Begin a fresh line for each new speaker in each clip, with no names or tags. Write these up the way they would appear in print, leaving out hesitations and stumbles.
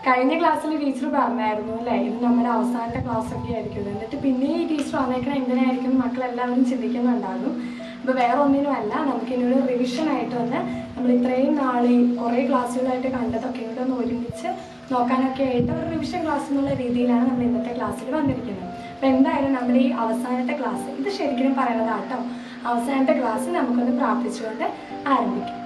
കഴിഞ്ഞ ക്ലാസ്സിൽ ടീച്ചർ പറഞ്ഞായിരുന്നു അല്ലേ, ഇത് നമ്മുടെ അവസാനത്തെ ക്ലാസ് ഒക്കെ ആയിരിക്കും. എന്നിട്ട് പിന്നെ ഈ ടീച്ചർ വന്നേക്കണം എന്തിനായിരിക്കും മക്കളെല്ലാവരും ചിന്തിക്കുന്നുണ്ടാകും. അപ്പോൾ വേറെ ഒന്നിനുമല്ല, നമുക്കിനൊരു റിവിഷൻ ആയിട്ട് വന്ന് നമ്മൾ ഇത്രയും നാളെ കുറേ ക്ലാസ്സുകളായിട്ട് കണ്ടതൊക്കെ ഇവിടെ ഒന്ന് ഒരുമിച്ച് നോക്കാനൊക്കെ ആയിട്ട് ഒരു റിവിഷൻ ക്ലാസ് എന്നുള്ള രീതിയിലാണ് നമ്മൾ ഇന്നത്തെ ക്ലാസ്സിൽ വന്നിരിക്കുന്നത്. അപ്പോൾ എന്തായാലും നമ്മുടെ ഈ അവസാനത്തെ ക്ലാസ്, ഇത് ശരിക്കും പറയുന്നതാട്ടോ, അവസാനത്തെ ക്ലാസ് നമുക്കൊന്ന് പ്രാർത്ഥിച്ചുകൊണ്ട് ആരംഭിക്കാം.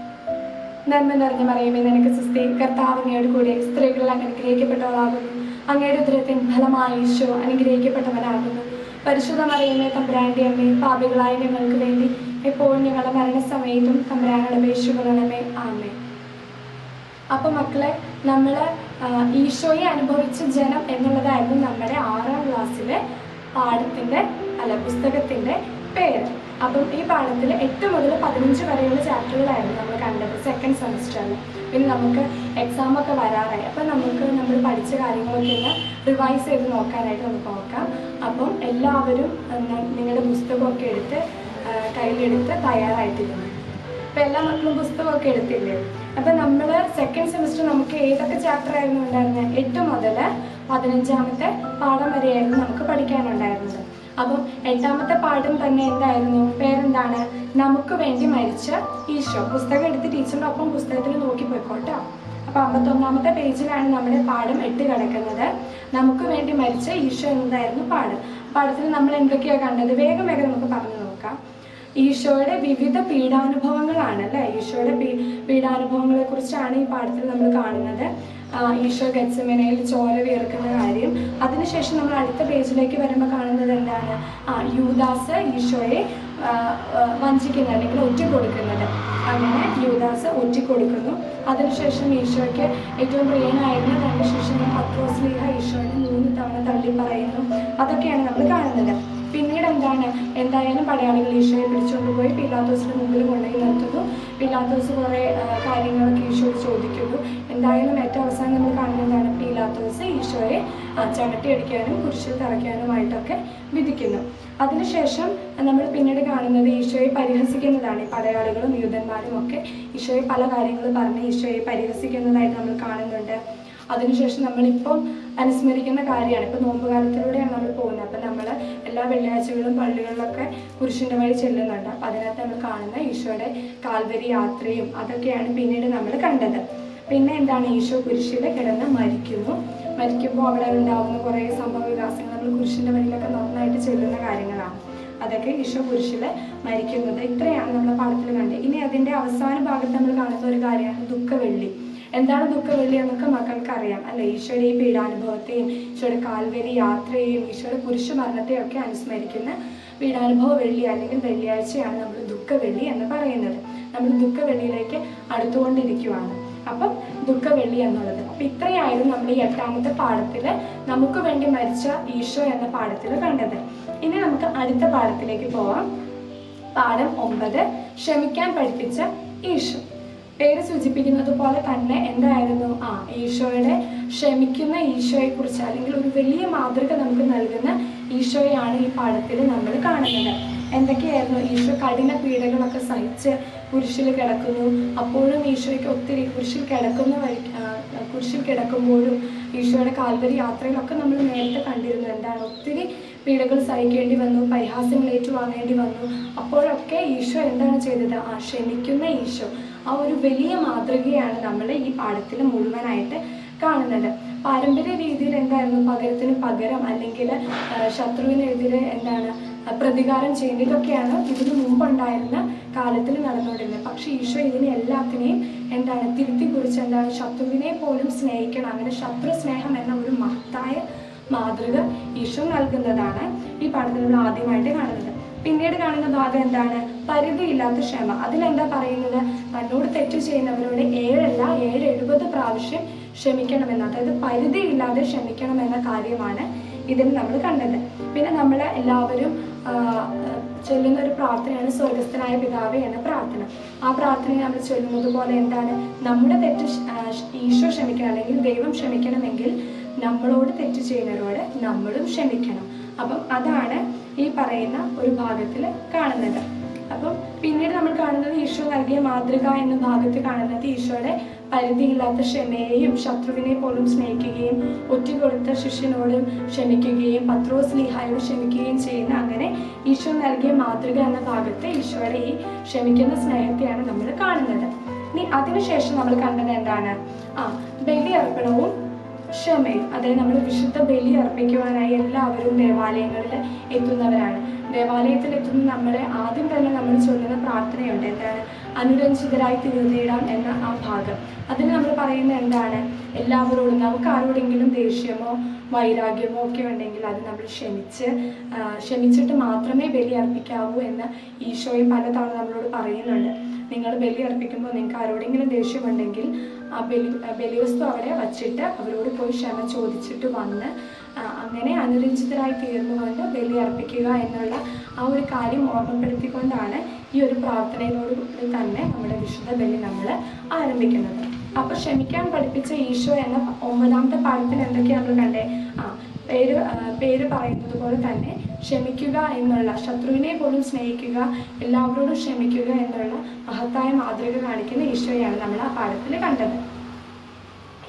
നന്മ നിറഞ്ഞ മറിയമേ, നിനക്ക് സുസ്തി, കർത്താവ് അങ്ങയോട് കൂടെ സ്ത്രീകളിൽ അനുഗ്രഹിക്കപ്പെട്ടവളാകുന്നു. അങ്ങയുടെ ഉദരത്തിൻ ഫലമായി ഈശോ അനുഗ്രഹിക്കപ്പെട്ടവനാകുന്നു. പരിശുദ്ധ മറിയമേ, തമ്പുരാന്റെ അമ്മേ, പാപികളായ ഞങ്ങൾക്ക് വേണ്ടി എപ്പോഴും ഞങ്ങളുടെ മരണസമയത്തും തമ്പുരാനോട് അപേക്ഷിക്കണമേ. ആമേൻ. അപ്പോൾ മക്കളെ, നമ്മൾ ഈശോയെ അനുഭവിച്ച ജനം എന്നുള്ളതായിരുന്നു നമ്മുടെ 6ാം ക്ലാസ്സിലെ പുസ്തകത്തിൻ്റെ പേര്. അപ്പം ഈ പാഠത്തിൽ 8 മുതൽ 15 വരെയുള്ള ചാപ്റ്ററുകളായിരുന്നു നമ്മൾ കണ്ടത് സെക്കൻഡ് സെമിസ്റ്ററിൽ. പിന്നെ നമുക്ക് എക്സാമൊക്കെ വരാറായി. അപ്പം നമ്മൾ പഠിച്ച കാര്യങ്ങളൊക്കെ ഒന്ന് റിവൈസ് ചെയ്ത് നോക്കാനായിട്ട് നമുക്ക് നോക്കാം. അപ്പം എല്ലാവരും നിങ്ങളുടെ പുസ്തകമൊക്കെ എടുത്ത് കയ്യിലെടുത്ത് തയ്യാറായിട്ടിരുന്നു. അപ്പം എല്ലാ മക്കളും പുസ്തകമൊക്കെ എടുത്തില്ലേ? അപ്പം നമ്മൾ സെക്കൻഡ് സെമിസ്റ്റർ നമുക്ക് ഏതൊക്കെ ചാപ്റ്റർ ആയിരുന്നു ഉണ്ടായിരുന്നത്? 8 മുതൽ 15ാമത്തെ പാഠം വരെയായിരുന്നു നമുക്ക് പഠിക്കാനുണ്ടായിരുന്നത്. അപ്പം 8ാമത്തെ പാഠം തന്നെ എന്തായിരുന്നു? പേരെന്താണ്? നമുക്ക് വേണ്ടി മരിച്ച ഈശോ. പുസ്തകം എടുത്ത് ടീച്ചറിൻ്റെ ഒപ്പം പുസ്തകത്തിൽ നോക്കി പോയിക്കോട്ടോ. അപ്പം 51ാമത്തെ പേജിലാണ് നമ്മുടെ പാഠം 8 കിടക്കുന്നത്. നമുക്ക് വേണ്ടി മരിച്ച ഈശോ എന്നതായിരുന്നു പാഠം. പാഠത്തിൽ നമ്മൾ എന്തൊക്കെയാണ് കണ്ടത്? വേഗം നമുക്ക് പറഞ്ഞു നോക്കാം. ഈശോയുടെ വിവിധ പീഡാനുഭവങ്ങളാണ് അല്ലേ? ഈശോയുടെ പീഡാനുഭവങ്ങളെ കുറിച്ചാണ് ഈ പാഠത്തിൽ നമ്മൾ കാണുന്നത്. ഈശോ ഗെത്സമനയിൽ ചോര വിയർക്കുന്ന കാര്യം. അതിനുശേഷം നമ്മൾ അടുത്ത പേജിലേക്ക് വരുമ്പോൾ കാണുന്നത് എന്താണ്? യൂദാസ് ഈശോയെ വഞ്ചിക്കുന്നത് അല്ലെങ്കിൽ ഒറ്റിക്കൊടുക്കുന്നത്. അങ്ങനെ യൂദാസ് ഒറ്റിക്കൊടുക്കുന്നു. അതിനുശേഷം ഈശോയ്ക്ക് ഏറ്റവും പ്രിയനായിരുന്ന 2 ശിഷ്യനും പത്രോസ്ലീഹ ഈശോയെ 3 തവണ തള്ളി പറയുന്നു. അതൊക്കെയാണ് നമ്മൾ കാണുന്നത്. പിന്നീട് എന്തായാലും പടയാളികൾ ഈശോയെ പിടിച്ചുകൊണ്ടുപോയി പീലാത്തോസിന്റെ മുമ്പിൽ കൊണ്ടുപോയി നിർത്തുന്നു. പീലാത്തോസ് കുറേ കാര്യങ്ങളൊക്കെ ഈശോയോട് ചോദിക്കുന്നു. എന്തായാലും ഏറ്റവും അവസാനം നമ്മൾ കാണുന്നതാണ് പീലാത്തോസ് ഈശോയെ ചവിട്ടിയടിക്കാനും കുരിശിൽ തറയ്ക്കാനുമായിട്ടൊക്കെ വിധിക്കുന്നു. അതിനുശേഷം നമ്മൾ പിന്നീട് കാണുന്നത് ഈശോയെ പരിഹസിക്കുന്നതാണ്. ഈ പടയാളികളും യൂതന്മാരും ഒക്കെ ഈശോയെ പല കാര്യങ്ങൾ പറഞ്ഞ് ഈശോയെ പരിഹസിക്കുന്നതായിട്ട് നമ്മൾ കാണുന്നുണ്ട്. അതിനുശേഷം നമ്മളിപ്പം അനുസ്മരിക്കുന്ന കാര്യമാണ്. ഇപ്പം നോമ്പുകാലത്തിലൂടെയാണ് നമ്മൾ പോകുന്നത്. അപ്പം നമ്മൾ എല്ലാ വെള്ളിയാഴ്ചകളും പള്ളികളിലൊക്കെ കുരിശിൻ്റെ വഴി ചെല്ലുന്നുണ്ട്. അപ്പം അതിനകത്ത് നമ്മൾ കാണുന്ന ഈശോയുടെ കാൽവരി യാത്രയും അതൊക്കെയാണ് പിന്നീട് നമ്മൾ കണ്ടത്. പിന്നെ എന്താണ്? ഈശോ കുരിശിൽ കിടന്ന് മരിക്കുമ്പോൾ അവിടെ ഉണ്ടാകുന്ന കുറേ സംഭവ വികാസങ്ങൾ നമ്മൾ കുരിശിൻ്റെ വഴിയിലൊക്കെ നന്നായിട്ട് ചെല്ലുന്ന കാര്യങ്ങളാണ്. അതൊക്കെ ഈശോ കുരിശിൽ മരിക്കുന്നത്. ഇത്രയാണ് നമ്മൾ പാഠത്തിൽ കണ്ടത്. ഇനി അതിൻ്റെ അവസാന ഭാഗത്ത് നമ്മൾ കാണുന്ന ഒരു കാര്യമാണ് ദുഃഖവെള്ളി. എന്താണ് ദുഃഖവെള്ളി എന്നൊക്കെ മക്കൾക്ക് അറിയാം അല്ലെ? ഈശോയുടെ ഈ പീഡാനുഭവത്തെയും ഈശോയുടെ കാൽവരി യാത്രയെയും ഈശോയുടെ കുരിശു മരണത്തെയും ഒക്കെ അനുസ്മരിക്കുന്ന പീഡാനുഭവ വെള്ളി അല്ലെങ്കിൽ വെള്ളിയാഴ്ചയാണ് നമ്മൾ ദുഃഖവെള്ളി എന്ന് പറയുന്നത്. നമ്മൾ ദുഃഖവെള്ളിയിലേക്ക് അടുത്തുകൊണ്ടിരിക്കുവാണ്. അപ്പം ദുഃഖവെള്ളി എന്നുള്ളത്. അപ്പം ഇത്രയായിരുന്നു നമ്മൾ ഈ 8ാമത്തെ പാഠത്തിൽ നമുക്ക് വേണ്ടി മരിച്ച ഈശോ എന്ന പാഠത്തിൽ കണ്ടത്. ഇനി നമുക്ക് അടുത്ത പാഠത്തിലേക്ക് പോവാം. പാഠം 9, ക്ഷമിക്കാൻ പഠിപ്പിച്ച ഈശോ. പേര് സൂചിപ്പിക്കുന്നത് പോലെ തന്നെ എന്തായിരുന്നു? ഈശോയുടെ ക്ഷമിക്കുന്ന ഈശോയെ കുറിച്ച് അല്ലെങ്കിൽ ഒരു വലിയ മാതൃക നമുക്ക് നൽകുന്ന ഈശോയാണ് ഈ പാഠത്തിൽ നമ്മൾ കാണുന്നത്. എന്തൊക്കെയായിരുന്നു? ഈശോ കഠിന പീഡകളൊക്കെ സഹിച്ച് കുരിശിൽ കിടക്കുന്നു. അപ്പോഴും ഈശോയ്ക്ക് ഒത്തിരി കുരിശിൽ കിടക്കുമ്പോഴും ഈശോയുടെ കാൽവരി യാത്രയിലൊക്കെ നമ്മൾ നേരത്തെ കണ്ടിരുന്നു. എന്താണ്? ഒത്തിരി പീഡകൾ സഹിക്കേണ്ടി വന്നു, പരിഹാസങ്ങൾ ഏറ്റുവാങ്ങേണ്ടി വന്നു. അപ്പോഴൊക്കെ ഈശോ എന്താണ് ചെയ്തത്? ക്ഷമിക്കുന്ന ഈശോ. ആ ഒരു വലിയ മാതൃകയാണ് നമ്മൾ ഈ പാഠത്തിൽ മുഴുവനായിട്ട് കാണുന്നത്. പാരമ്പര്യ രീതിയിൽ എന്തായിരുന്നു? പകരത്തിന് പകരം അല്ലെങ്കിൽ ശത്രുവിനെതിരെ പ്രതികാരം ചെയ്യുന്നത്. ഇതൊക്കെയാണ് ഇതിനു മുമ്പുണ്ടായിരുന്ന കാലത്തിൽ നടന്നുകൊണ്ടിരുന്നത്. പക്ഷെ ഈശോ ഇതിനെ എല്ലാത്തിനെയും തിരുത്തി കുറിച്ച് ശത്രുവിനെ പോലും സ്നേഹിക്കണം. അങ്ങനെ ശത്രു സ്നേഹം എന്ന ഒരു മഹത്തായ മാതൃക ഈശോ നൽകുന്നതാണ് ഈ പാഠത്തിൽ നമ്മൾ ആദ്യമായിട്ട് കാണുന്നത്. പിന്നീട് കാണുന്ന ഭാഗം എന്താണ്? പരിധിയില്ലാത്ത ക്ഷമ. അതിലെന്താ പറയുന്നത്? തന്നോട് തെറ്റ് ചെയ്യുന്നവരോട് 770 പ്രാവശ്യം ക്ഷമിക്കണമെന്ന്. അതായത് പരിധിയില്ലാതെ ക്ഷമിക്കണമെന്ന കാര്യമാണ് ഇതിൽ നമ്മൾ കണ്ടത്. പിന്നെ നമ്മൾ എല്ലാവരും ചൊല്ലുന്ന ഒരു പ്രാർത്ഥനയാണ് സ്വർഗസ്ഥനായ പിതാവേ എന്ന പ്രാർത്ഥന. ആ പ്രാർത്ഥനയെ നമ്മൾ ചൊല്ലുന്നത് പോലെ നമ്മുടെ തെറ്റ് ഈശോ ക്ഷമിക്കണം അല്ലെങ്കിൽ ദൈവം ക്ഷമിക്കണമെങ്കിൽ നമ്മളോട് തെറ്റ് ചെയ്യുന്നവരോട് നമ്മളും ക്ഷമിക്കണം. അപ്പം അതാണ് ഈ പറയുന്ന ഒരു ഭാഗത്തിൽ കാണുന്നത്. അപ്പം പിന്നീട് നമ്മൾ കാണുന്നത് ഈശോ നൽകിയ മാതൃക എന്ന ഭാഗത്ത് കാണുന്നത് ഈശോയുടെ പരിധിയില്ലാത്ത ക്ഷമയെയും ശത്രുവിനെ പോലും സ്നേഹിക്കുകയും ഒറ്റുകൊടുത്ത ശിഷ്യനോടും ക്ഷമിക്കുകയും പത്രോസ് ലീഹായോട് ക്ഷമിക്കുകയും ചെയ്യുന്ന അങ്ങനെ ഈശോ നൽകിയ മാതൃക എന്ന ഭാഗത്ത് ഈശോയുടെ ഈ ക്ഷമിക്കുന്ന സ്നേഹത്തെയാണ് നമ്മൾ കാണുന്നത്. ഇനി അതിനുശേഷം നമ്മൾ കണ്ടത് എന്താണ്? ബലി അർപ്പണവും ക്ഷമയും. അതായത് നമ്മൾ വിശുദ്ധ ബലി അർപ്പിക്കുവാനായി എല്ലാവരും ദേവാലയങ്ങളിൽ എത്തുന്നവരാണ്. ദേവാലയത്തിൽ എത്തുന്ന നമ്മളെ ആദ്യം തന്നെ നമ്മൾ ചൊല്ലുന്ന പ്രാർത്ഥനയുണ്ട്. എന്താണ്? അനുരഞ്ജിതരായി തീർന്നിടാം എന്ന ആ ഭാഗം. അതിന് നമ്മൾ പറയുന്നത് എന്താണ്? എല്ലാവരോടും, നമുക്ക് ആരോടെങ്കിലും ദേഷ്യമോ വൈരാഗ്യമോ ഒക്കെ ഉണ്ടെങ്കിൽ അത് നമ്മൾ ക്ഷമിച്ചിട്ട് മാത്രമേ ബലി അർപ്പിക്കാവൂ എന്ന് ഈശോയും പലതവണ നമ്മളോട് പറയുന്നുണ്ട്. നിങ്ങൾ ബലി അർപ്പിക്കുമ്പോൾ നിങ്ങൾക്ക് ആരോടെങ്കിലും ദേഷ്യമുണ്ടെങ്കിൽ ആ ബലിവസ്തു അവിടെ വച്ചിട്ട് അവരോട് പോയി ക്ഷമ ചോദിച്ചിട്ട് വന്ന് അങ്ങനെ അനുരഞ്ജിതരായി തീർന്നുകൊണ്ട് ബലി അർപ്പിക്കുക എന്നുള്ള ആ ഒരു കാര്യം ഓർമ്മപ്പെടുത്തിക്കൊണ്ടാണ് ഈ ഒരു പ്രാർത്ഥനയോട് തന്നെ നമ്മുടെ വിശുദ്ധ ബലി നമ്മൾ ആരംഭിക്കുന്നത്. അപ്പോൾ ക്ഷമിക്കാൻ പഠിപ്പിച്ച ഈശോ എന്ന 9ാമത്തെ പാഠത്തിൽ എന്തൊക്കെയാണ് നമ്മൾ കണ്ടേ? പേര് പറയുന്നത് പോലെ തന്നെ ക്ഷമിക്കുക എന്നുള്ള, ശത്രുവിനെ പോലും സ്നേഹിക്കുക, എല്ലാവരോടും ക്ഷമിക്കുക എന്നുള്ള മഹത്തായ മാതൃക കാണിക്കുന്ന ഈശോയാണ് നമ്മൾ ആ പാഠത്തിൽ കണ്ടത്.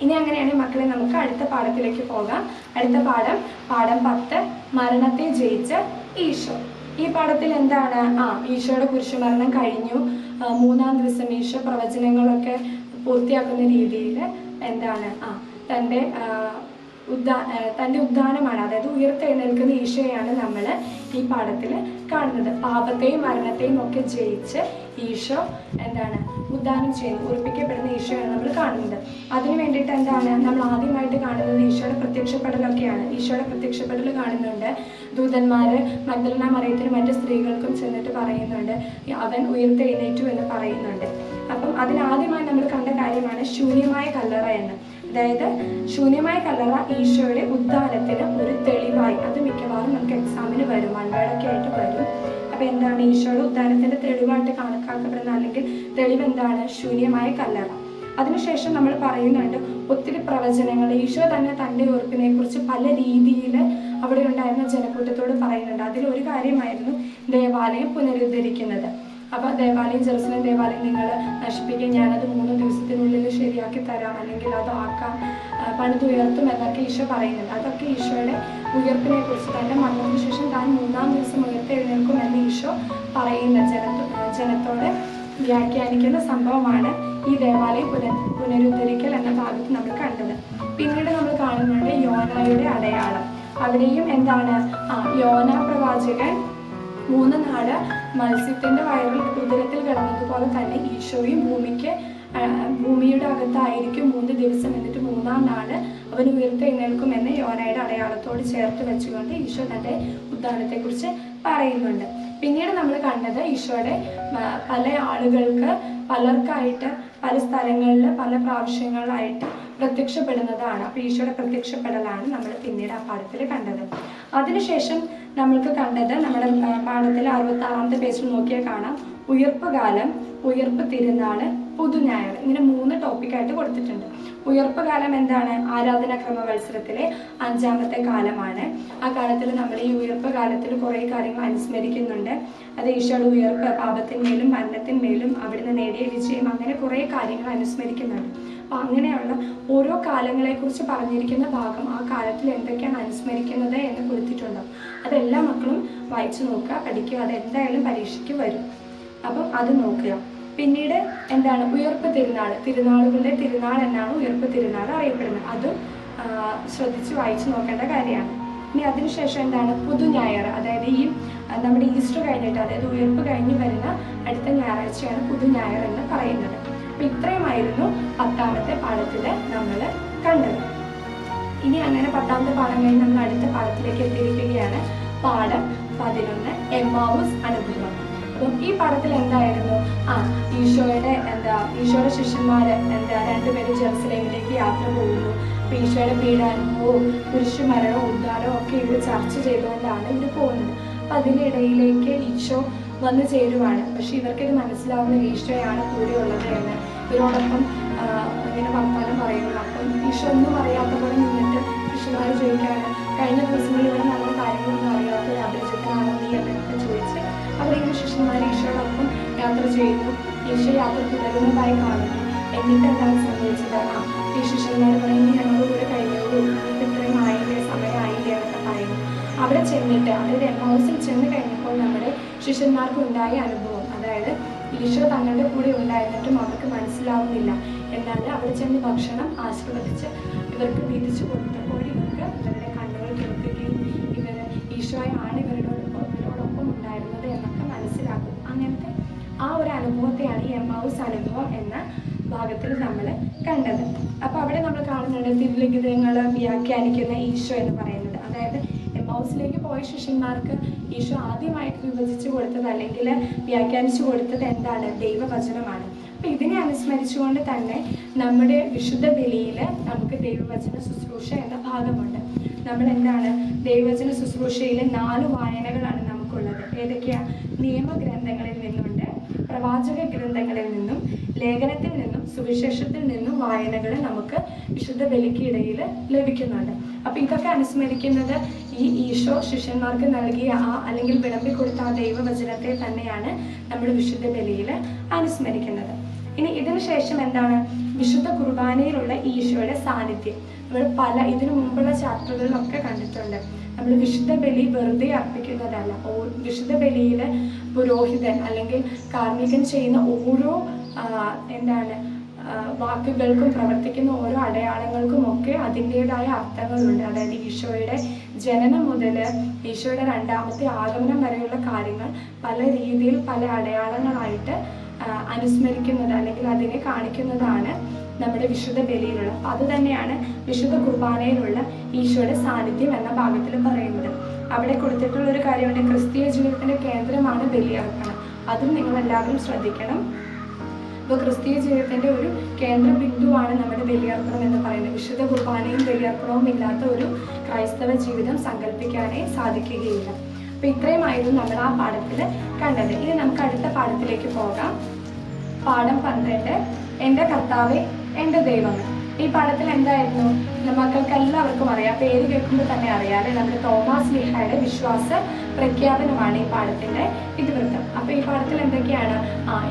ഇനി അങ്ങനെയാണെങ്കിൽ മക്കളെ നമുക്ക് അടുത്ത പാഠത്തിലേക്ക് പോകാം. അടുത്ത പാഠം 10, മരണത്തെ ജയിച്ച ഈശോ. ഈ പാഠത്തിൽ എന്താണ്? ഈശോയുടെ കുരിശുമരണം കഴിഞ്ഞു. 3-ാം ദിവസം ഈശോ പ്രവചനങ്ങളൊക്കെ പൂർത്തിയാക്കുന്ന രീതിയിൽ എന്താണ്? തൻ്റെ ഉദ്ധാനമാണ്, അതായത് ഉയർത്തെഴുന്നേൽക്കുന്ന ഈശോയാണ് നമ്മൾ ഈ പാഠത്തിൽ കാണുന്നത്. പാപത്തെയും മരണത്തെയും ഒക്കെ ജയിച്ച് ഈശോ എന്താണ്? ഉദ്ധാനം ചെയ്യുന്നു, ഉറപ്പിക്കപ്പെടുന്ന ഈശോയാണ് നമ്മൾ കാണുന്നത്. അതിനു വേണ്ടിയിട്ട് എന്താണ് നമ്മൾ ആദ്യമായിട്ട് കാണുന്നത്? ഈശോയുടെ പ്രത്യക്ഷപ്പെടലൊക്കെയാണ്. ഈശോയുടെ പ്രത്യക്ഷപ്പെടൽ കാണുന്നുണ്ട്. ദൂതന്മാർ മഗ്ദലന മറിയത്തിനും മറ്റു സ്ത്രീകൾക്കും ചെന്നിട്ട് പറയുന്നുണ്ട് അവൻ ഉയർത്തെഴുന്നേറ്റു എന്ന് പറയുന്നുണ്ട്. അപ്പം അതിനാദ്യമായി നമ്മൾ കണ്ട കാര്യമാണ് ശൂന്യമായ കല്ലറ എന്ന്. അതായത് ശൂന്യമായ കല്ലറ ഈശോയുടെ ഉദ്ധാനത്തിന് ഒരു തെളിവായി, അത് മിക്കവാറും നമുക്ക് എക്സാമിന് വരും, വൺവേടൊക്കെ ആയിട്ട് വരും. അപ്പൊ എന്താണ് ഈശോയുടെ ഉദ്ധാനത്തിന്റെ തെളിവായിട്ട് കണക്കാക്കപ്പെടുന്ന അല്ലെങ്കിൽ തെളിവ് എന്താണ്? ശൂന്യമായ കല്ലറ. അതിനുശേഷം നമ്മൾ പറയുന്നുണ്ട് ഒത്തിരി പ്രവചനങ്ങൾ ഈശോ തന്നെ തൻ്റെ ഉറപ്പിനെ കുറിച്ച് പല രീതിയിൽ അവിടെ ഉണ്ടായിരുന്ന ജനക്കൂട്ടത്തോട് പറയുന്നുണ്ട്. അതിലൊരു കാര്യമായിരുന്നു ദേവാലയം പുനരുദ്ധരിക്കുന്നത്. അപ്പോൾ ജെറുസലേം ദേവാലയം നിങ്ങൾ നശിപ്പിക്കുക, ഞാനത് 3 ദിവസത്തിനുള്ളിൽ ശരിയാക്കി തരാം, അല്ലെങ്കിൽ അത് ആക്കാം, പണിതുയർത്തും എന്നൊക്കെ ഈശോ പറയുന്നുണ്ട്. അതൊക്കെ ഈശോയുടെ ഉയർപ്പിനെ കുറിച്ച്, തൻ്റെ മരണത്തിന് ശേഷം താൻ 3-ാം ദിവസം ഉയർത്തെഴുന്നേൽക്കും എന്ന് ഈശോ പറയുന്ന ജനത്തോട് വ്യാഖ്യാനിക്കുന്ന സംഭവമാണ് ഈ ദേവാലയം പുനരുദ്ധരിക്കൽ എന്ന ഭാഗത്ത് നമ്മൾ കണ്ടത്. പിന്നീട് നമ്മൾ കാണുന്നുണ്ട് യോനായുടെ അടയാളം. അവിടെയും എന്താണ്? യോന പ്രവാചകൻ 3 നാൾ മത്സ്യത്തിന്റെ വയറിൽ ഉദരത്തിൽ കിടന്നതുപോലെ തന്നെ ഈശോയും ഭൂമിയുടെ അകത്തായിരിക്കും 3 ദിവസം, എന്നിട്ട് 3-ാം നാൾ അവൻ ഉയർത്തെഴുന്നേൽക്കും എന്ന് യോനയുടെ അടയാളത്തോട് ചേർത്ത് വെച്ചുകൊണ്ട് ഈശോ തൻ്റെ ഉദ്ധാനത്തെക്കുറിച്ച് പറയുന്നുണ്ട്. പിന്നീട് നമ്മൾ കണ്ടത് ഈശോയുടെ പല ആളുകൾക്ക് പലർക്കായിട്ട് പല സ്ഥലങ്ങളിൽ പല പ്രാവശ്യങ്ങളായിട്ട് പ്രത്യക്ഷപ്പെടുന്നതാണ്. അപ്പോൾ ഈശോയുടെ പ്രത്യക്ഷപ്പെടലാണ് നമ്മൾ പിന്നീട് ആ പാഠത്തിൽ കണ്ടത്. അതിനുശേഷം നമ്മൾക്ക് കണ്ടത് നമ്മുടെ പാഠത്തിൽ 66-ാമത്തെ പേജിൽ നോക്കിയാൽ കാണാം ഉയർപ്പ് കാലം, ഉയർപ്പ് തിരുനാൾ, പുതുഞായർ, ഇങ്ങനെ 3 ടോപ്പിക്കായിട്ട് കൊടുത്തിട്ടുണ്ട്. ഉയർപ്പ് കാലം എന്താണ്? ആരാധനാക്രമ മത്സരത്തിലെ 5-ാമത്തെ കാലമാണ്. ആ കാലത്തിൽ നമ്മൾ ഈ ഉയർപ്പ് കാലത്തിൽ കുറേ കാര്യങ്ങൾ അനുസ്മരിക്കുന്നുണ്ട്. അത് ഈശോയുടെ ഉയർപ്പ്, പാപത്തിന്മേലും മരണത്തിന്മേലും അവിടുന്ന് നേടിയ വിജയം, അങ്ങനെ കുറേ കാര്യങ്ങൾ അനുസ്മരിക്കുന്നുണ്ട്. അപ്പം അങ്ങനെയുള്ള ഓരോ കാലങ്ങളെക്കുറിച്ച് പറഞ്ഞിരിക്കുന്ന ഭാഗം ആ കാലത്തിൽ എന്തൊക്കെയാണ് അനുസ്മരിക്കുന്നത് എന്ന് കൊടുത്തിട്ടുണ്ടോ അതെല്ലാ മക്കളും വായിച്ചു നോക്കുക, പഠിക്കുക. അതെന്തായാലും പരീക്ഷയ്ക്ക് വരും. അപ്പം അത് നോക്കുക. പിന്നീട് എന്താണ്? ഉയർപ്പ് തിരുനാൾ. തിരുനാളുകളുടെ തിരുനാൾ എന്നാണ് ഉയർപ്പ് തിരുനാൾ അറിയപ്പെടുന്നത്. അതും ശ്രദ്ധിച്ച് വായിച്ചു നോക്കേണ്ട കാര്യമാണ്. ഇനി അതിനുശേഷം എന്താണ്? പുതുഞായർ. അതായത് ഈ നമ്മുടെ ഈസ്റ്റർ കഴിഞ്ഞിട്ട്, അതായത് ഉയർപ്പ് കഴിഞ്ഞ് വരുന്ന അടുത്ത ഞായറാഴ്ചയാണ് പുതുഞായർ എന്ന് പറയുന്നത്. അപ്പം ഇത്രയുമായിരുന്നു 10-ാമത്തെ പാഠത്തിൽ നമ്മൾ കണ്ടത്. ഇനി അങ്ങനെ 10-ാമത്തെ പാഠം കഴിഞ്ഞ് നമ്മൾ അടുത്ത പാഠത്തിലേക്ക് എത്തിയിരിക്കുകയാണ്. പാഠം 11 എമ്മാവൂസ് അനുഭവം. അപ്പം ഈ പാഠത്തിൽ എന്തായിരുന്നു? ഈശോയുടെ ശിഷ്യന്മാര് 2 പേര് ജെറുസലേമിലേക്ക് യാത്ര പോകുന്നു. അപ്പം ഈശോയുടെ പീഡാനുഭവവും കുരിശുമരണവും ഉദ്ധാനവും ഒക്കെ ഇവർ ചർച്ച ചെയ്തുകൊണ്ടാണ് ഇവർ പോകുന്നത്. അപ്പം അതിനിടയിലേക്ക് ഈശോ വന്നു ചേരുവാണ്. പക്ഷെ ഇവർക്കിത് മനസ്സിലാവുന്ന ഈശോയാണ് കൂടെയുള്ളത് എന്ന്. ഇവരോടൊപ്പം ഇങ്ങനെ വർത്താനം പറയുന്നു. അപ്പം ഈശോ ഒന്നും അറിയാത്ത പോലെ നിന്നിട്ട് ശിഷ്യന്മാർ ചോദിക്കുകയാണ്, കഴിഞ്ഞ ദിവസങ്ങളിൽ ഇവിടെ നല്ല കാര്യങ്ങളൊന്നും അറിയാത്ത ഒരു അപരിചിതനാണോ നീ എന്നൊക്കെ ചോദിച്ച് അവരിങ്ങനെ ശിഷ്യന്മാർ ഈശോയോടൊപ്പം യാത്ര ചെയ്യുന്നു. ഈശോ യാത്ര തുടരുന്നതായി കാണുന്നു. എന്നിട്ട് എന്താണ് സംഭവിച്ചത്? ഈ ശിഷ്യന്മാർ പറയുന്നു, ഞങ്ങളുടെ കൂടെ കഴിഞ്ഞോളൂ, നിങ്ങൾക്ക് ഇത്രയും ആയില്ലേ, സമയമായില്ലേ എന്നൊക്കെ പറയുന്നു. അവിടെ ചെന്നിട്ട്, അതായത് എമ്മൗസിൽ ചെന്ന് കഴിഞ്ഞപ്പോൾ നമ്മുടെ ശിഷ്യന്മാർക്ക് ഉണ്ടായ അനുഭവം, അതായത് ഈശോ തങ്ങളുടെ കൂടെ ഉണ്ടായിരുന്നിട്ടും അവർക്ക് മനസ്സിലാവുന്നില്ല. എന്നാൽ അവിടെ ചെന്ന് ഭക്ഷണം ആശീർവദിച്ച് ഇവർക്ക് വീതിച്ചു കൊടുത്തപ്പോൾ ഇവർക്ക് ഇവരുടെ കണ്ണുകൾ തുറക്കുകയും ഇവർ ഈശോയാണ് ഇവരോടൊപ്പം ഉണ്ടായിരുന്നത് എന്നൊക്കെ മനസ്സിലാക്കും. അങ്ങനത്തെ ആ ഒരു അനുഭവത്തെയാണ് ഈ എമ്മൗസ് അനുഭവം എന്ന ഭാഗത്തിൽ നമ്മൾ കണ്ടത്. അപ്പോൾ അവിടെ നമ്മൾ കാണുന്നുണ്ട് തിരുലിഖിതങ്ങൾ വ്യാഖ്യാനിക്കുന്ന ഈശോ എന്ന് പറയുന്നത്. അതായത് എമ്മൗസിലേക്ക് പോയ ശിഷ്യന്മാർക്ക് ഈശോ ആദ്യമായിട്ട് വിഭജിച്ചു കൊടുത്തത് അല്ലെങ്കിൽ വ്യാഖ്യാനിച്ചു കൊടുത്തത് എന്താണ്? ദൈവവചനമാണ്. അപ്പം ഇതിനെ അനുസ്മരിച്ചുകൊണ്ട് തന്നെ നമ്മുടെ വിശുദ്ധ ബലിയിൽ നമുക്ക് ദൈവവചന ശുശ്രൂഷ എന്ന ഭാഗമുണ്ട്. നമ്മൾ എന്താണ് ദൈവവചന ശുശ്രൂഷയിലെ 4 വായനകളാണ് നമുക്കുള്ളത്. ഏതൊക്കെയാ? നിയമഗ്രന്ഥങ്ങളിൽ നിന്നുണ്ട്, പ്രവാചക ഗ്രന്ഥങ്ങളിൽ നിന്നും, ലേഖനത്തിൽ നിന്നും, സുവിശേഷത്തിൽ നിന്നും വായനകൾ നമുക്ക് വിശുദ്ധ ബലിക്ക് ഇടയിൽ ലഭിക്കുന്നുണ്ട്. അപ്പം ഇതൊക്കെ അനുസ്മരിക്കുന്നത് ഈ ഈശോ ശിഷ്യന്മാർക്ക് നൽകിയ അല്ലെങ്കിൽ വിളമ്പിക്കൊടുത്ത ആ ദൈവവചനത്തെ തന്നെയാണ് നമ്മൾ വിശുദ്ധ ബലിയിൽ അനുസ്മരിക്കുന്നത്. ഇനി ഇതിനു ശേഷം എന്താണ്? വിശുദ്ധ കുർബാനയിലുള്ള ഈശോയുടെ സാന്നിധ്യം. നമ്മൾ ഇതിനു മുമ്പുള്ള ചാപ്റ്ററുകളിലൊക്കെ കണ്ടിട്ടുണ്ട്. നമ്മൾ വിശുദ്ധ ബലി വെറുതെ അർപ്പിക്കുന്നതല്ല. വിശുദ്ധ ബലിയിൽ പുരോഹിതൻ അല്ലെങ്കിൽ കാർമ്മികൻ ചെയ്യുന്ന ഓരോ വാക്കുകൾക്കും പ്രവർത്തിക്കുന്ന ഓരോ അടയാളങ്ങൾക്കും ഒക്കെ അതിൻ്റെതായ അർത്ഥങ്ങളുണ്ട്. അതായത് ഈശോയുടെ ജനനം മുതൽ ഈശോയുടെ 2ാമത്തെ ആഗമനം വരെയുള്ള കാര്യങ്ങൾ പല രീതിയിൽ പല അടയാളങ്ങളായിട്ട് അനുസ്മരിക്കുന്നത് അല്ലെങ്കിൽ അതിനെ കാണിക്കുന്നതാണ് നമ്മുടെ വിശുദ്ധ ബലിയിലുള്ള. അത് തന്നെയാണ് വിശുദ്ധ കുർബാനയിലുള്ള ഈശോയുടെ സാന്നിധ്യം എന്ന ഭാഗത്തിൽ പറയുന്നത്. അവിടെ കൊടുത്തിട്ടുള്ള ഒരു കാര്യമുണ്ട്, ക്രിസ്തീയ ജീവിതത്തിന്റെ കേന്ദ്രമാണ് ബലിയർപ്പണം. അതും നിങ്ങൾ എല്ലാവരും ശ്രദ്ധിക്കണം. അപ്പോൾ ക്രിസ്തീയ ജീവിതത്തിന്റെ ഒരു കേന്ദ്ര ബിന്ദുവാണ് നമ്മുടെ ബലിയർപ്പണം എന്ന് പറയുന്നത്. വിശുദ്ധ കുർബാനയും ബലിയർപ്പണവും ഇല്ലാത്ത ഒരു ക്രൈസ്തവ ജീവിതം സങ്കല്പിക്കാനേ സാധിക്കുകയില്ല. അപ്പൊ ഇത്രയുമായിരുന്നു നമ്മൾ ആ പാഠത്തിൽ കണ്ടത്. ഇനി നമുക്ക് അടുത്ത പാഠത്തിലേക്ക് പോകാം. പാഠം 12, എൻ്റെ കർത്താവേ എൻ്റെ ദൈവമേ. ഈ പാഠത്തിൽ എന്തായിരുന്നു? മക്കൾക്ക് എല്ലാവർക്കും അറിയാം, പേര് കേൾക്കുമ്പോൾ തന്നെ അറിയാം, നമ്മുടെ തോമാസ് ശ്ലീഹായുടെ വിശ്വാസ പ്രഖ്യാപനമാണ് ഈ പാഠത്തിന്റെ ഇതിവൃത്തം. അപ്പൊ ഈ പാഠത്തിൽ എന്തൊക്കെയാണ്?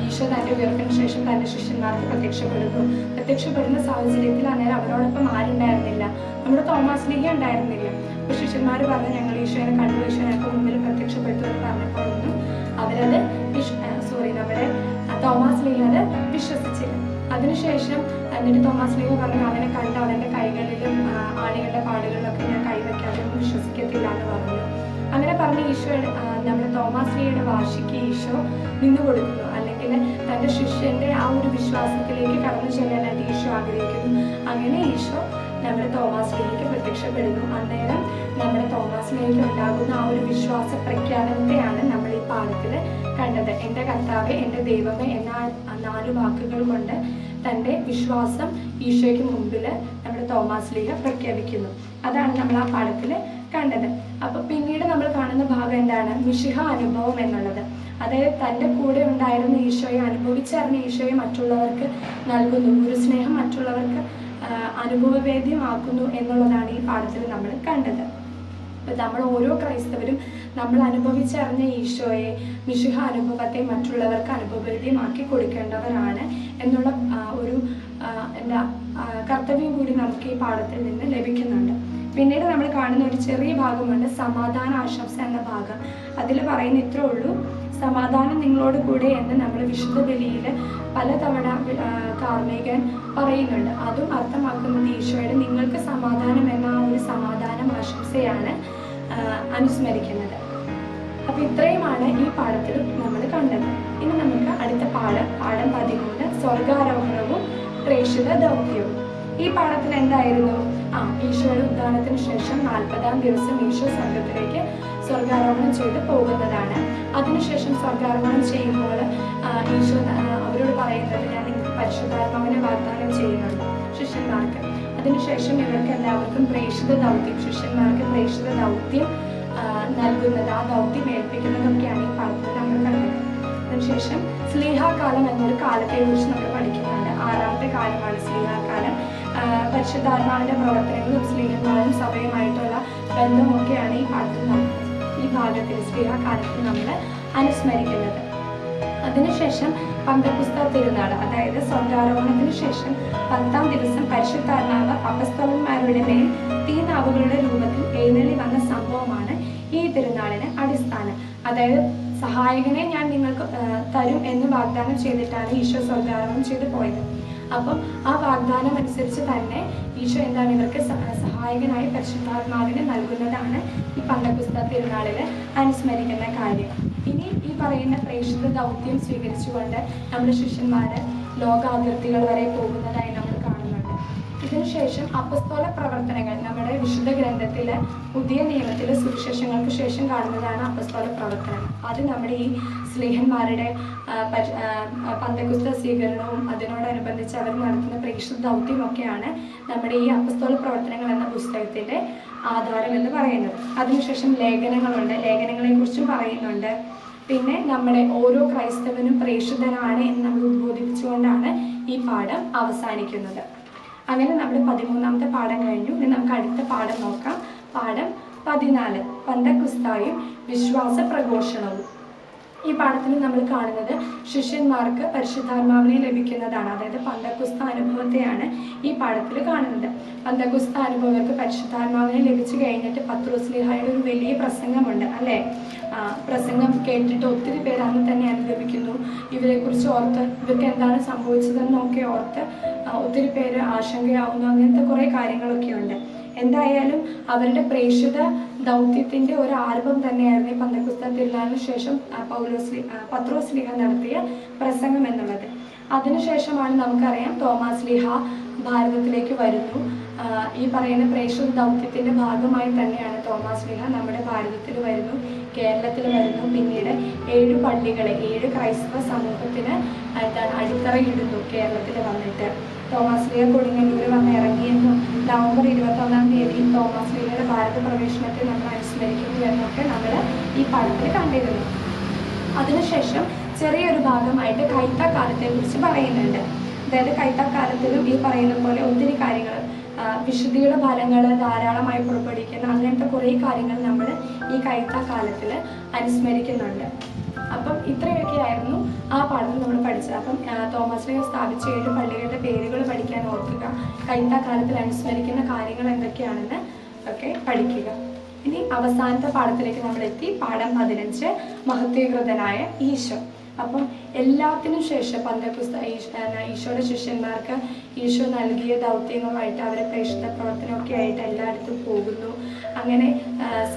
ഈശോ തന്റെ ഉയർപ്പിന് ശേഷം തന്റെ ശിഷ്യന്മാർക്ക് പ്രത്യക്ഷപ്പെടുന്ന സാഹചര്യത്തിൽ അന്നേരം അവരോടൊപ്പം ആരുണ്ടായിരുന്നില്ല? നമ്മുടെ തോമാസ് ശ്ലീഹ ഉണ്ടായിരുന്നില്ല. അപ്പൊ ശിഷ്യന്മാർ പറഞ്ഞു, ഞങ്ങൾ ഈശോനെ കണ്ടു, ഈശോനൊക്കെ മുമ്പിൽ പ്രത്യക്ഷപ്പെട്ടു എന്ന് പറഞ്ഞപ്പോഴൊന്നും അവരത് നമ്മുടെ തോമാസ് ശ്ലീഹ അത് വിശ്വസിച്ചില്ല. അതിനുശേഷം എന്നിട്ട് തോമാസ് ശ്ലീഹ പറഞ്ഞു, അവനെ കണ്ട് അവന്റെ കൈകളിലും ആണികളുടെ പാടുകളിലൊക്കെ ഞാൻ കൈവയ്ക്കാതെ വിശ്വസിക്കത്തില്ല എന്ന് പറഞ്ഞു. അങ്ങനെ പറഞ്ഞ് ഈശോയുടെ നമ്മുടെ തോമാസ് ശ്ലീഹയുടെ വാശിക്ക് ഈശോ നിന്നു കൊടുക്കുന്നു. അല്ലെങ്കിൽ തൻ്റെ ശിഷ്യന്റെ ആ ഒരു വിശ്വാസത്തിലേക്ക് കടന്നു ചെല്ലാനായിട്ട് ഈശോ ആഗ്രഹിക്കുന്നു. അങ്ങനെ ഈശോ നമ്മുടെ തോമാസ് ശ്ലീഹയ്ക്ക് പ്രത്യക്ഷപ്പെടുന്നു. അന്നേരം നമ്മുടെ തോമാസ് ശ്ലീഹയ്ക്ക് ഉണ്ടാകുന്ന ആ ഒരു വിശ്വാസ പ്രഖ്യാപനത്തെയാണ് നമ്മൾ ഈ പാഠത്തിൽ കണ്ടത്. എൻ്റെ കർത്താവേ എൻ്റെ ദൈവമേ എന്ന 4 വാക്കുകൾ കൊണ്ട് തൻ്റെ വിശ്വാസം ഈശോയ്ക്ക് മുമ്പിൽ നമ്മുടെ തോമാസ് ശ്ലീഹ പ്രഖ്യാപിക്കുന്നു. അതാണ് നമ്മൾ ആ പാഠത്തിൽ കണ്ടത്. അപ്പൊ പിന്നീട് നമ്മൾ കാണുന്ന ഭാഗം എന്താണ്? മിശിഹ അനുഭവം എന്നുള്ളത്. അതായത് തൻ്റെ കൂടെ ഉണ്ടായിരുന്ന ഈശോയെ, അനുഭവിച്ചറിഞ്ഞ ഈശോയെ മറ്റുള്ളവർക്ക് നൽകുന്നു, ഗുരുസ്നേഹം മറ്റുള്ളവർക്ക് അനുഭവവേദ്യമാക്കുന്നു എന്നുള്ളതാണ് ഈ പാഠത്തിൽ നമ്മൾ കണ്ടത്. അപ്പൊ നമ്മൾ ഓരോ ക്രൈസ്തവരും നമ്മൾ അനുഭവിച്ചറിഞ്ഞ ഈശോയെ, മിശിഹ അനുഭവത്തെ മറ്റുള്ളവർക്ക് അനുഭവവേദ്യമാക്കി കൊടുക്കേണ്ടവരാണ് എന്നുള്ള ഒരു കർത്തവ്യം കൂടി നമുക്ക് ഈ പാഠത്തിൽ നിന്ന് ലഭിക്കുന്നുണ്ട്. പിന്നീട് നമ്മൾ കാണുന്ന ഒരു ചെറിയ ഭാഗമുണ്ട്, സമാധാന ആശംസ എന്ന ഭാഗം. അതിൽ പറയുന്ന ഇത്രേ ഉള്ളൂ, സമാധാനം നിങ്ങളോട് കൂടെ എന്ന് നമ്മൾ വിശുദ്ധ ബലിയിൽ പലതവണ കാർമ്മികൻ പറയുന്നുണ്ട്. അതും അർത്ഥമാക്കുന്നത് ഈശോയുടെ നിങ്ങൾക്ക് സമാധാനം എന്ന ആ ഒരു സമാധാനം ആശംസയാണ് അനുസ്മരിക്കുന്നത്. അപ്പൊ ഇത്രയുമാണ് ഈ പാഠത്തിൽ നമ്മൾ കണ്ടത്. ഇനി നമുക്ക് അടുത്ത പാഠം 13, സ്വർഗാരോഹണവും പ്രേക്ഷിത ദൗത്യവും. ഈ പാഠത്തിൽ എന്തായിരുന്നു? ഈശോയുടെ ഉദ്ധാനത്തിന് ശേഷം 40-ാം ദിവസം ഈശോ സ്വർഗാരോഹണം ചെയ്ത് പോകുന്നതാണ്. അതിനുശേഷം സ്വർഗാരോഹണം ചെയ്യുമ്പോൾ ഈശോ അവരോട് പറയുന്നത്, ഞാൻ നിങ്ങൾക്ക് പരിശുദ്ധാത്മാവിനെ വാഗ്ദാനം ചെയ്യുന്നുണ്ട് ശിഷ്യന്മാർക്ക്. അതിനുശേഷം ഇവർക്ക് എല്ലാവർക്കും പ്രേക്ഷിത ദൗത്യം, ശിഷ്യന്മാർക്ക് പ്രേക്ഷിത ദൗത്യം നൽകുന്നത്, ആ ദൗത്യം ഏൽപ്പിക്കുന്നതൊക്കെയാണ് ഈ പാഠത്തിൽ നമ്മൾ കണ്ടത്. അതിനുശേഷം സ്ലീഹാകാലം എന്നൊരു കാലത്തെ കുറിച്ച് നമ്മൾ പഠിക്കുന്നുണ്ട്. 6ാമത്തെ കാലമാണ് സ്ലീഹാകാലം. പരിശുദ്ധാത്മാവിന്റെ പ്രവർത്തനങ്ങളും സ്ലീഹന്മാരും സഭയുമായിട്ടുള്ള ബന്ധമൊക്കെയാണ് ഈ ഭാഗത്തിൽ സ്ലീഹാകാലത്തിൽ നമ്മൾ അനുസ്മരിക്കുന്നത്. അതിനുശേഷം പന്തക്കുസ്ത തിരുനാൾ, അതായത് സ്വർഗ്ഗാരോഹണത്തിന് ശേഷം 10-ാം ദിവസം പരിശുദ്ധാത്മാവ് അപ്പസ്തോലന്മാരുടെ മേൽ തീനാവുകളുടെ രൂപത്തിൽ എഴുന്നള്ളി വന്ന സംഭവമാണ് ഈ തിരുനാളിന് അടിസ്ഥാനം. അതായത് സഹായകനെ ഞാൻ നിങ്ങൾക്ക് തരും എന്ന് വാഗ്ദാനം ചെയ്തിട്ടാണ് ഈശോ സ്വർഗ്ഗാരോഹണം ചെയ്തു പോയത്. അപ്പം ആ വാഗ്ദാനം അനുസരിച്ച് തന്നെ ഈശോ എന്താണ് ഇവർക്ക് സഹായകനായി പരിശുദ്ധാത്മാവിനെ നൽകുന്നതാണ് ഈ പന്തക്കുസ്ത തിരുനാളിൽ അനുസ്മരിക്കുന്ന കാര്യം. ഇനി ഈ പറയുന്ന പ്രേക്ഷിത ദൗത്യം സ്വീകരിച്ചുകൊണ്ട് നമ്മുടെ ശിഷ്യന്മാർ ലോകാതിർത്തികൾ വരെ പോകുന്നതായി നമ്മൾ കാണുന്നുണ്ട്. ഇതിനുശേഷം അപ്പസ്തോല പ്രവർത്തനങ്ങൾ നമ്മുടെ വിശുദ്ധ ഗ്രന്ഥത്തിലെ പുതിയ നിയമത്തിലെ സുവിശേഷങ്ങൾക്ക് ശേഷം കാണുന്നതാണ് അപ്പസ്തോല പ്രവർത്തനങ്ങൾ. അത് നമ്മുടെ ഈ സ്ലീഹന്മാരുടെ പന്തക്കുസ്ത സ്വീകരണവും അതിനോടനുബന്ധിച്ച് അവർ നടത്തുന്ന പ്രേക്ഷിത ദൗത്യമൊക്കെയാണ് നമ്മുടെ ഈ അപ്പസ്തോല പ്രവർത്തനങ്ങൾ എന്ന പുസ്തകത്തിൻ്റെ ആധാരം എന്ന് പറയുന്നത്. അതിനുശേഷം ലേഖനങ്ങളുണ്ട്, ലേഖനങ്ങളെക്കുറിച്ചും പറയുന്നുണ്ട്. പിന്നെ നമ്മുടെ ഓരോ ക്രൈസ്തവനും പ്രേക്ഷിതനാണ് എന്ന് നമ്മൾ ഉദ്ബോധിപ്പിച്ചുകൊണ്ടാണ് ഈ പാഠം അവസാനിക്കുന്നത്. അങ്ങനെ നമ്മൾ 13ാമത്തെ പാഠം കഴിഞ്ഞു. ഇനി നമുക്ക് അടുത്ത പാഠം നോക്കാം. പാഠം 14, പന്തക്കുസ്തായും വിശ്വാസ പ്രഘോഷണവും. ഈ പാഠത്തിൽ നമ്മൾ കാണുന്നത് ശിഷ്യന്മാർക്ക് പരിശുദ്ധാത്മാവിനെ ലഭിക്കുന്നതാണ്. അതായത് പന്തക്കുസ്ത അനുഭവത്തെയാണ് ഈ പാഠത്തിൽ കാണുന്നത്. പന്തക്കുസ്ത അനുഭവർക്ക് പരിശുദ്ധാത്മാവിനെ ലഭിച്ചു കഴിഞ്ഞിട്ട് പത്രോസ്ലീഹായുടെ ഒരു വലിയ പ്രസംഗമുണ്ട് അല്ലേ. പ്രസംഗം കേട്ടിട്ട് ഒത്തിരി പേര് അന്ന് തന്നെ അനുഭവിക്കുന്നു. ഇവരെക്കുറിച്ച് ഓർത്ത് ഇവർക്ക് എന്താണ് സംഭവിച്ചതെന്നൊക്കെ ഓർത്ത് ഒത്തിരി പേര് ആശങ്കയാവുന്നു. അങ്ങനത്തെ കുറേ കാര്യങ്ങളൊക്കെ ഉണ്ട്. എന്തായാലും അവരുടെ പ്രേക്ഷിത ദൗത്യത്തിൻ്റെ ഒരു ആരംഭം തന്നെയായിരുന്നു ഈ പന്തക്കുസ്ത തിരുനാളിന് ശേഷം പത്രോസ്ലീഹ നടത്തിയ പ്രസംഗം എന്നുള്ളത്. അതിനുശേഷമാണ് നമുക്കറിയാം തോമാസ്ലീഹ ഭാരതത്തിലേക്ക് വരുന്നു. ഈ പറയുന്ന പ്രേക്ഷിത ദൗത്യത്തിൻ്റെ ഭാഗമായി തന്നെയാണ് തോമാസ്ലീഹ നമ്മുടെ ഭാരതത്തിൽ വരുന്നു, കേരളത്തിൽ വരുന്നു. പിന്നീട് 7 പള്ളികളെ 7 ക്രൈസ്തവ സമൂഹത്തിന് അടിത്തറയിടുന്നു കേരളത്തിൽ വന്നിട്ട്. തോമാസ്ലീഹ കൊടുങ്ങല്ലൂർ വന്ന് ഇറങ്ങിയെന്നും നവംബർ 21-ാം തീയതി തോമാസ്ലീഹയുടെ ഭാരത പ്രവേശനത്തെ നമ്മൾ അനുസ്മരിക്കുന്നു എന്നൊക്കെ നമ്മൾ ഈ പാഠത്തിൽ കണ്ടിരുന്നു. അതിനുശേഷം ചെറിയൊരു ഭാഗമായിട്ട് കൈത്താക്കാലത്തെക്കുറിച്ച് പറയുന്നുണ്ട്. അതായത് കൈത്താക്കാലത്തിലും ഈ പറയുന്ന പോലെ ഒത്തിരി കാര്യങ്ങൾ, വിശുദ്ധിയുടെ ഫലങ്ങൾ ധാരാളമായി പുറപ്പെടുവിക്കുന്ന അങ്ങനത്തെ കുറേ കാര്യങ്ങൾ നമ്മൾ ഈ കൈത്താക്കാലത്തിൽ അനുസ്മരിക്കുന്നുണ്ട്. അപ്പം ഇത്രയൊക്കെയായിരുന്നു ആ പാഠത്തിൽ നമ്മൾ പഠിച്ചത്. അപ്പം തോമാസ്ലീഹ സ്ഥാപിച്ച 7 പള്ളികളുടെ പേരുകൾ പഠിക്കാൻ ഓർക്കുക. കൈത്താക്കാലത്തിൽ അനുസ്മരിക്കുന്ന കാര്യങ്ങൾ എന്തൊക്കെയാണെന്ന് ഒക്കെ പഠിക്കുക. ഇനി അവസാനത്തെ പാഠത്തിലേക്ക് നമ്മൾ എത്തി. പാഠം 15, മഹത്വീകൃതനായ ഈശോ. അപ്പം എല്ലാത്തിനും ശേഷം പന്തക്കുസ്ത ഈശോയുടെ ശിഷ്യന്മാർക്ക് ഈശോ നൽകിയ ദൗത്യങ്ങളുമായിട്ട് അവരെ പ്രേക്ഷിത പ്രവർത്തനമൊക്കെ ആയിട്ട് എല്ലായിടത്തും പോകുന്നു. അങ്ങനെ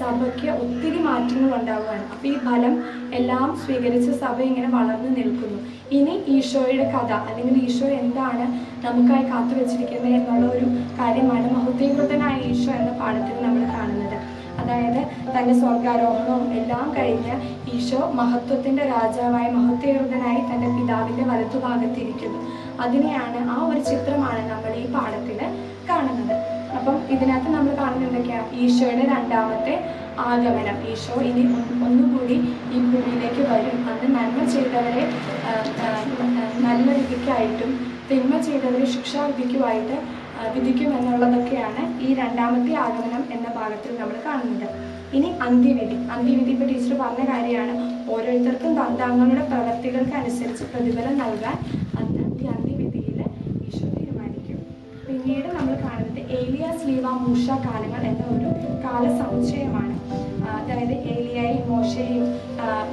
സഭയ്ക്ക് ഒത്തിരി മാറ്റങ്ങൾ ഉണ്ടാവുകയാണ്. അപ്പം ഈ ഫലം എല്ലാം സ്വീകരിച്ച സഭ ഇങ്ങനെ വളർന്നു നിൽക്കുന്നു. ഇനി ഈശോയുടെ കഥ അല്ലെങ്കിൽ ഈശോ എന്താണ് നമുക്കായി കാത്തുവെച്ചിരിക്കുന്നത് എന്നുള്ള ഒരു കാര്യമാണ് മഹത്വീകൃതനായ ഈശോ എന്ന പാഠത്തിൽ നമ്മൾ കാണുന്നത്. അതായത് തൻ്റെ സ്വർഗ്ഗാരോഹണവും എല്ലാം കഴിഞ്ഞ് ഈശോ മഹത്വത്തിൻ്റെ രാജാവായി മഹത്വീകൃതനായി തൻ്റെ പിതാവിൻ്റെ വലത്തുഭാഗത്തിരിക്കുന്നു. അതിനെയാണ്, ആ ഒരു ചിത്രമാണ് നമ്മൾ ഈ പാഠത്തിൽ കാണുന്നത്. അപ്പം ഇതിനകത്ത് നമ്മൾ കാണുന്നത് എന്തൊക്കെയാണ്? ഈശോയുടെ 2ാമത്തെ ആഗമനം. ഈശോ ഇനി ഒന്നുകൂടി ഈ ഭൂമിയിലേക്ക് വരും. അന്ന് നന്മ ചെയ്തവരെ നല്ല വിധിക്കായിട്ടും തിന്മ ചെയ്തവരെ ശിക്ഷാവിധിക്കുമായിട്ട് വിധിക്കുമെന്നുള്ളതൊക്കെയാണ് ഈ 2ാമത്തെ ആഗമനം എന്ന ഭാഗത്തിൽ നമ്മൾ കാണുന്നത്. ഇനി അന്ത്യവിധി. ഇപ്പോൾ ടീച്ചർ പറഞ്ഞ കാര്യമാണ്, ഓരോരുത്തർക്കും തങ്ങളുടെ പ്രവർത്തികൾക്ക് അനുസരിച്ച് പ്രതിഫലം നൽകാൻ അന്ന് ഈ അന്ത്യവിധിയിൽ ഈശോ തീരുമാനിക്കും. പിന്നീട് നമ്മൾ കാണുന്നത് ഏലിയ സ്ലീവ മൂശ കാലങ്ങൾ എന്ന ഒരു കാലസമുച്ചയമാണ്. അതായത് ഏലിയായും മോശയെയും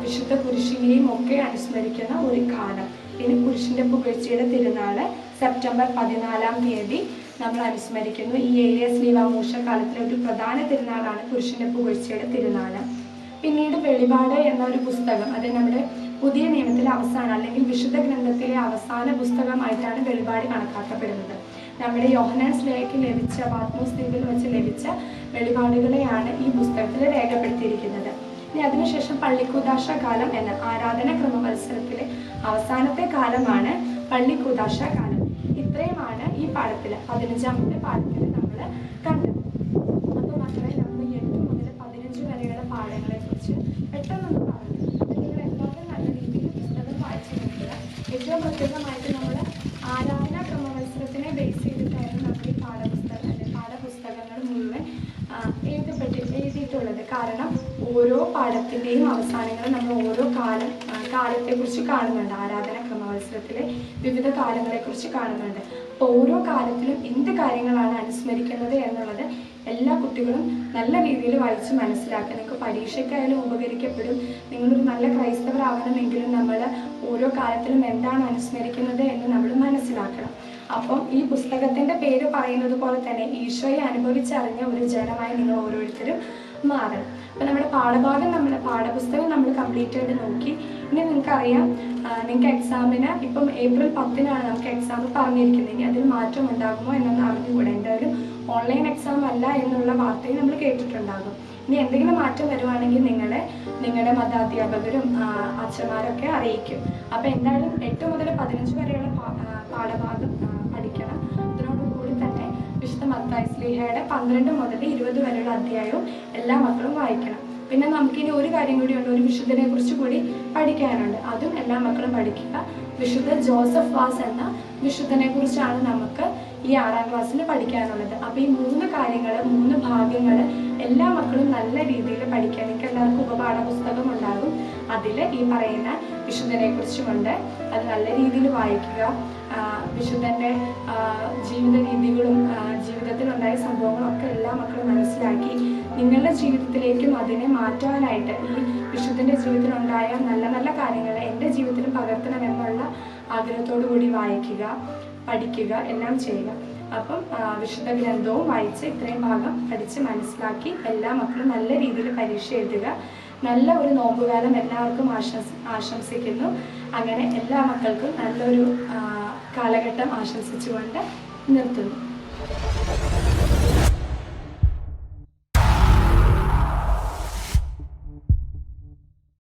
വിശുദ്ധ പുരുഷനെയും ഒക്കെ അനുസ്മരിക്കുന്ന ഒരു കാലം. പിന്നെ പുരുഷന്റെ പുകഴ്ചയുടെ തിരുനാള് സെപ്റ്റംബർ 14-ാം തീയതി നമ്മൾ അനുസ്മരിക്കുന്നു. ഈ ഏലിയ സ്ലീവ മൂശ കാലത്തിലെ ഒരു പ്രധാന തിരുനാളാണ് പുരുഷന്റെ പുകഴ്ചയുടെ തിരുനാള്. പിന്നീട് വെളിപാട് എന്ന ഒരു പുസ്തകം, അത് നമ്മുടെ പുതിയ നിയമത്തിലെ അവസാനം അല്ലെങ്കിൽ വിശുദ്ധ ഗ്രന്ഥത്തിലെ അവസാന പുസ്തകമായിട്ടാണ് വെളിപാട് കണക്കാക്കപ്പെടുന്നത്. നമ്മുടെ യോഹന്നാൻ സ്ലേഹയ്ക്ക് ലഭിച്ച പാത്മോസ് ദ്വീപിൽ വെച്ച് ലഭിച്ച വെളിപാടുകളെയാണ് ഈ പുസ്തകത്തിൽ രേഖപ്പെടുത്തിയിരിക്കുന്നത്. ഇനി അതിനുശേഷം പള്ളിക്കൂദാശ കാലം എന്ന ആരാധന ക്രമവത്സരത്തിലെ അവസാനത്തെ കാലമാണ് പള്ളിക്കൂദാശ കാലം. ഇത്രയുമാണ് ഈ പാഠത്തിൽ 15ാമത്തെ പാഠത്തിൽ നമ്മൾ കണ്ടത്. അപ്പോൾ മക്കളെ, നമ്മൾ 8 മുതൽ 15 വരെയുള്ള പാഠങ്ങളെക്കുറിച്ച് പെട്ടെന്നൊന്ന് പറഞ്ഞു. നിങ്ങൾ എല്ലാവരും നല്ല രീതിയിൽ പുസ്തകം വായിച്ചു നോക്കുക. ഏറ്റവും പ്രത്യേകമായിട്ട് നമ്മൾ ആരാധനാ ക്രമവത്സരത്തിനെ ബേസ് ചെയ്തിട്ടായിരുന്നു നമ്മൾ ഈ പാഠപുസ്തകങ്ങൾ മുഴുവൻ എഴുതിയിട്ടുള്ളത്. കാരണം ഓരോ പടത്തിൻ്റെയും അവസാനങ്ങൾ നമ്മൾ ഓരോ കാലത്തെക്കുറിച്ച് കാണുന്നുണ്ട്. ആരാധന ക്രമവത്സരത്തിലെ വിവിധ കാലങ്ങളെക്കുറിച്ച് കാണുന്നുണ്ട്. അപ്പോൾ ഓരോ കാലത്തിലും എന്ത് കാര്യങ്ങളാണ് അനുസ്മരിക്കുന്നത് എന്നുള്ളത് എല്ലാ കുട്ടികളും നല്ല രീതിയിൽ വായിച്ച് മനസ്സിലാക്കുക. നിങ്ങൾക്ക് പരീക്ഷയ്ക്കായാലും ഉപകരിക്കപ്പെടും. നിങ്ങളൊരു നല്ല ക്രൈസ്തവരാവണമെങ്കിലും നമ്മൾ ഓരോ കാലത്തിലും എന്താണ് അനുസ്മരിക്കുന്നത് എന്ന് നമ്മൾ മനസ്സിലാക്കണം. അപ്പം ഈ പുസ്തകത്തിൻ്റെ പേര് പറയുന്നത് പോലെ തന്നെ ഈശോയെ അനുഭവിച്ചറിഞ്ഞ ഒരു ജനമായി നിങ്ങൾ ഓരോരുത്തരും മാറണം. അപ്പം നമ്മുടെ പാഠപുസ്തകം നമ്മൾ കംപ്ലീറ്റ് ആയിട്ട് നോക്കി. ഇനി നിങ്ങൾക്കറിയാം, നിങ്ങൾക്ക് എക്സാമിന് ഇപ്പം ഏപ്രിൽ 10-നാണ് നമുക്ക് എക്സാം പറഞ്ഞിരിക്കുന്നത്. ഇനി അതിൽ മാറ്റം ഉണ്ടാകുമോ എന്നൊന്ന് അറിഞ്ഞുകൂടെ. എന്തായാലും ഓൺലൈൻ എക്സാം അല്ല എന്നുള്ള വാർത്തയും നമ്മൾ കേട്ടിട്ടുണ്ടാകും. ഇനി എന്തെങ്കിലും മാറ്റം വരുവാണെങ്കിൽ നിങ്ങളുടെ മതാധ്യാപകരും അച്ഛന്മാരൊക്കെ അറിയിക്കും. അപ്പം എന്തായാലും 8 മുതൽ 15 വരെയുള്ള പാഠഭാഗം പഠിക്കണം. അതിനോടുകൂടി തന്നെ വിശുദ്ധ മത്തായി ശ്ലീഹയുടെ 12 മുതൽ 20 വരെയുള്ള അധ്യായവും എല്ലാ മക്കളും വായിക്കണം. പിന്നെ നമുക്കിനി ഒരു കാര്യം കൂടിയുണ്ട്, ഒരു വിശുദ്ധനെ കുറിച്ച് കൂടി പഠിക്കാനുണ്ട്. അതും എല്ലാ മക്കളും പഠിക്കുക. വിശുദ്ധ ജോസഫ് വാസ് എന്ന വിശുദ്ധനെ കുറിച്ചാണ് നമുക്ക് ഈ 6ാം ക്ലാസ്സിൽ പഠിക്കാനുള്ളത്. അപ്പോൾ ഈ 3 കാര്യങ്ങൾ, 3 ഭാഗങ്ങൾ എല്ലാ മക്കളും നല്ല രീതിയിൽ പഠിക്കുക. നിങ്ങൾക്ക് എല്ലാവർക്കും ഉപപാഠ പുസ്തകം ഉണ്ടാകും. അതിൽ ഈ പറയുന്ന വിശുദ്ധനെ കുറിച്ചുമുണ്ട്. അത് നല്ല രീതിയിൽ വായിക്കുക. വിശുദ്ധൻ്റെ ജീവിത രീതികളും ജീവിതത്തിലുണ്ടായ സംഭവങ്ങളൊക്കെ എല്ലാ മക്കളും മനസ്സിലാക്കി നിങ്ങളുടെ ജീവിതത്തിലേക്കും അതിനെ മാറ്റാനായിട്ട് ഈ വിശുദ്ധൻ്റെ ജീവിതത്തിലുണ്ടായ നല്ല നല്ല കാര്യങ്ങൾ എൻ്റെ ജീവിതത്തിലും പകർത്തണമെന്നുള്ള ആഗ്രഹത്തോടു കൂടി വായിക്കുക, പഠിക്കുക, എല്ലാം ചെയ്യുക. അപ്പം വിശുദ്ധ ഗ്രന്ഥവും വായിച്ച് ഇത്രയും ഭാഗം പഠിച്ച് മനസ്സിലാക്കി എല്ലാ മക്കളും നല്ല രീതിയിൽ പരീക്ഷ എഴുതുക. നല്ല ഒരു നോമ്പുകാലം എല്ലാവർക്കും ആശംസിക്കുന്നു. അങ്ങനെ എല്ലാ മക്കൾക്കും നല്ലൊരു കാലഘട്ടം ആശംസിച്ചുകൊണ്ട് നിർത്തുന്നു.